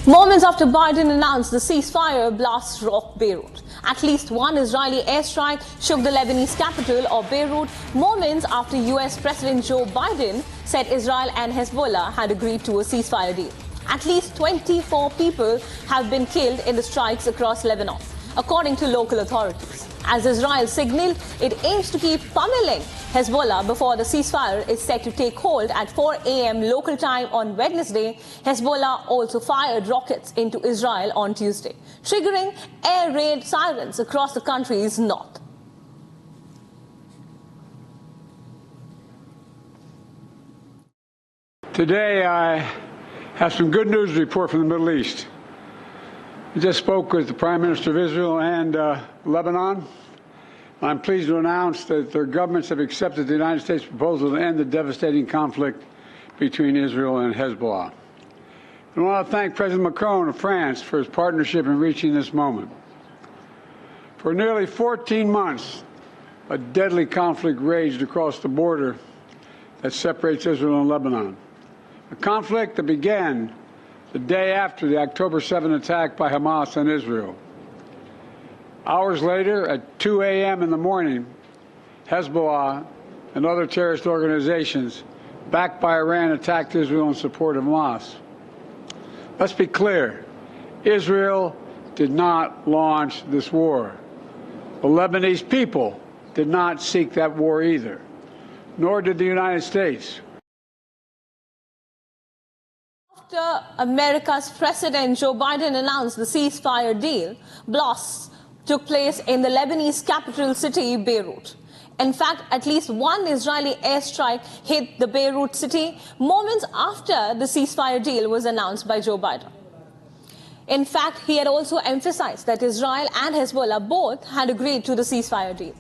Moments after Biden announced the ceasefire, blasts rocked Beirut. At least one Israeli airstrike shook the Lebanese capital of Beirut, moments after US President Joe Biden said Israel and Hezbollah had agreed to a ceasefire deal. At least 24 people have been killed in the strikes across Lebanon, according to local authorities. As Israel signaled, it aims to keep pummeling Hezbollah before the ceasefire is set to take hold at 4 a.m. local time on Wednesday. Hezbollah also fired rockets into Israel on Tuesday, triggering air raid sirens across the country's north. Today, I have some good news to report from the Middle East. I just spoke with the Prime Minister of Israel and Lebanon. I'm pleased to announce that their governments have accepted the United States proposal to end the devastating conflict between Israel and Hezbollah. I want to thank President Macron of France for his partnership in reaching this moment. For nearly 14 months, a deadly conflict raged across the border that separates Israel and Lebanon. A conflict that began the day after the October 7 attack by Hamas on Israel. Hours later, at 2 a.m. in the morning, Hezbollah and other terrorist organizations backed by Iran attacked Israel in support of Hamas. Let's be clear, Israel did not launch this war. The Lebanese people did not seek that war either, nor did the United States. After America's President Joe Biden announced the ceasefire deal, blasts took place in the Lebanese capital city, Beirut. In fact, at least one Israeli airstrike hit the Beirut city moments after the ceasefire deal was announced by Joe Biden. In fact, he had also emphasized that Israel and Hezbollah both had agreed to the ceasefire deal.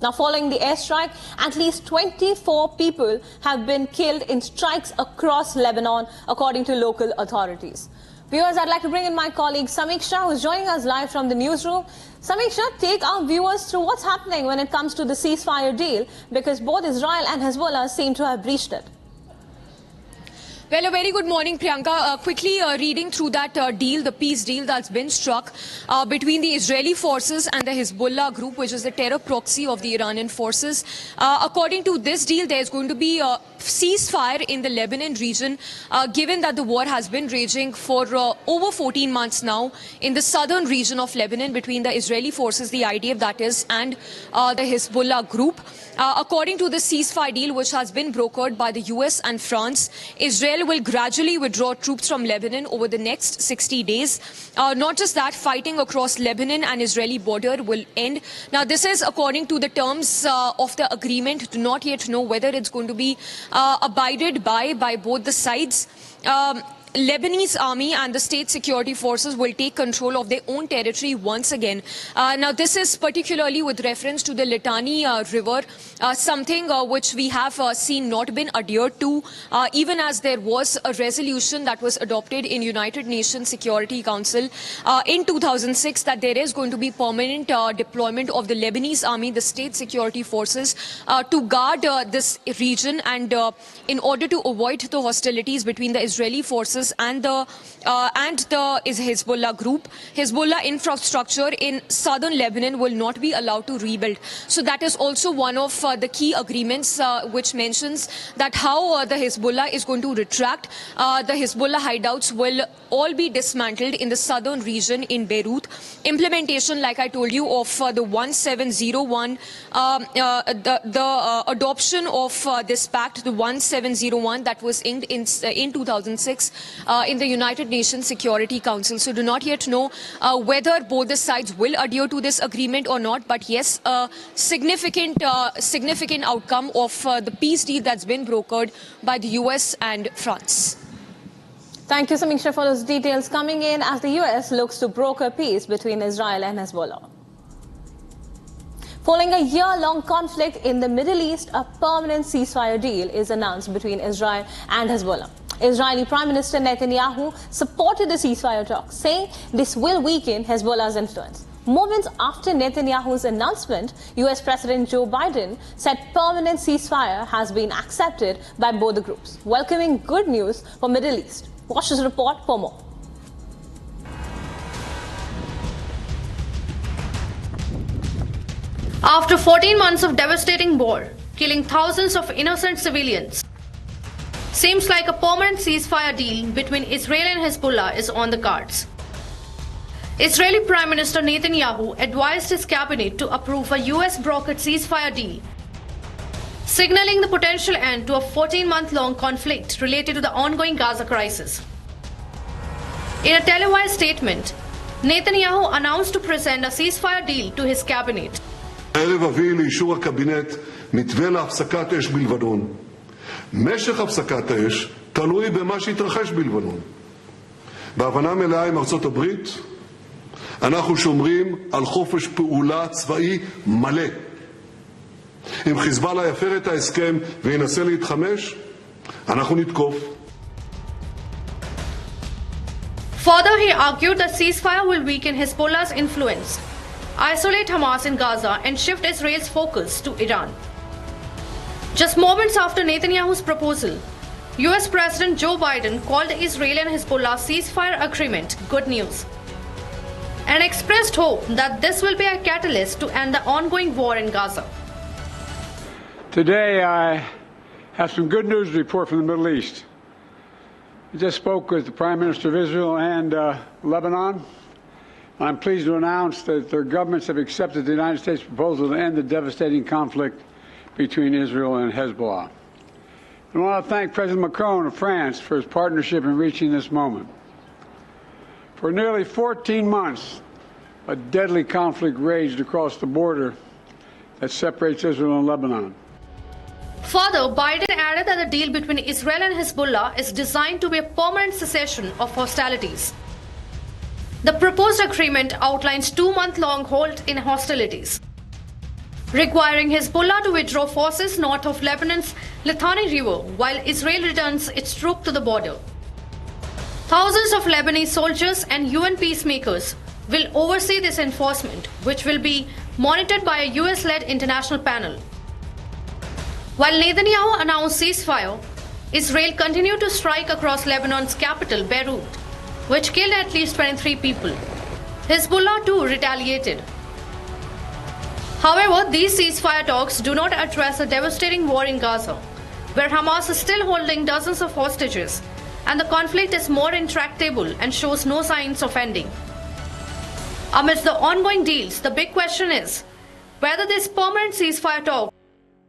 Now, following the airstrike, at least 24 people have been killed in strikes across Lebanon, according to local authorities. Viewers, I'd like to bring in my colleague Samiksha, who's joining us live from the newsroom. Samiksha, take our viewers through what's happening when it comes to the ceasefire deal, because both Israel and Hezbollah seem to have breached it. Well, a very good morning, Priyanka. Quickly reading through that deal, the peace deal that's been struck between the Israeli forces and the Hezbollah group, which is the terror proxy of the Iranian forces. According to this deal, there's going to be a ceasefire in the Lebanon region, given that the war has been raging for over 14 months now in the southern region of Lebanon between the Israeli forces, the IDF that is, and the Hezbollah group. According to the ceasefire deal, which has been brokered by the US and France, Israel will gradually withdraw troops from Lebanon over the next 60 days. Not just that, fighting across Lebanon and Israeli border will end. Now, this is according to the terms of the agreement. Do not yet know whether it's going to be abided by both the sides. Lebanese army and the state security forces will take control of their own territory once again. Now, this is particularly with reference to the Litani River, something which we have seen not been adhered to, even as there was a resolution that was adopted in United Nations Security Council in 2006 that there is going to be permanent deployment of the Lebanese army, the state security forces, to guard this region and in order to avoid the hostilities between the Israeli forces and the Hezbollah group. Hezbollah infrastructure in southern Lebanon will not be allowed to rebuild. So that is also one of the key agreements which mentions that how the Hezbollah is going to retract. The Hezbollah hideouts will all be dismantled in the southern region in Beirut. Implementation, like I told you, of the 1701, the adoption of this pact, the 1701 that was inked in 2006 in the United Nations Security Council. So do not yet know whether both the sides will adhere to this agreement or not. But yes, a significant outcome of the peace deal that's been brokered by the US and France. Thank you, Samiksha, for those details coming in as the US looks to broker peace between Israel and Hezbollah. Following a year-long conflict in the Middle East, a permanent ceasefire deal is announced between Israel and Hezbollah. Israeli Prime Minister Netanyahu supported the ceasefire talks, saying this will weaken Hezbollah's influence. Moments after Netanyahu's announcement, US President Joe Biden said permanent ceasefire has been accepted by both the groups, welcoming good news for Middle East. Watch this report for more. After 14 months of devastating war, killing thousands of innocent civilians, seems like a permanent ceasefire deal between Israel and Hezbollah is on the cards. Israeli Prime Minister Netanyahu advised his cabinet to approve a US-brokered ceasefire deal, signaling the potential end to a 14-month-long conflict related to the ongoing Gaza crisis. In a televised statement, Netanyahu announced to present a ceasefire deal to his cabinet. הערב אביא לאישור הקבינט מתווה להפסקת אש בלבנון. משך הפסקת האש תלוי במה שיתרחש בלבנון. בהבנה מלאה עם ארצות הברית, אנחנו שומרים על חופש פעולה צבאי מלא. אם חיזבאללה יפר את ההסכם וינסה להתחמש, אנחנו נתקוף. Further, he argued that ceasefire will weaken Hezbollah's influence, isolate Hamas in Gaza, and shift Israel's focus to Iran. Just moments after Netanyahu's proposal, US President Joe Biden called the Israel and Hezbollah ceasefire agreement good news and expressed hope that this will be a catalyst to end the ongoing war in Gaza. Today, I have some good news to report from the Middle East. I just spoke with the Prime Minister of Israel and Lebanon. I'm pleased to announce that their governments have accepted the United States proposal to end the devastating conflict between Israel and Hezbollah. I want to thank President Macron of France for his partnership in reaching this moment. For nearly 14 months, a deadly conflict raged across the border that separates Israel and Lebanon. Further, Biden added that the deal between Israel and Hezbollah is designed to be a permanent cessation of hostilities. The proposed agreement outlines 2-month-long halt in hostilities, requiring Hezbollah to withdraw forces north of Lebanon's Litani River while Israel returns its troops to the border. Thousands of Lebanese soldiers and UN peacemakers will oversee this enforcement, which will be monitored by a US-led international panel. While Netanyahu announced ceasefire, Israel continued to strike across Lebanon's capital, Beirut, which killed at least 23 people. Hezbollah too retaliated. However, these ceasefire talks do not address the devastating war in Gaza, where Hamas is still holding dozens of hostages, and the conflict is more intractable and shows no signs of ending. Amidst the ongoing deals, the big question is whether this permanent ceasefire talk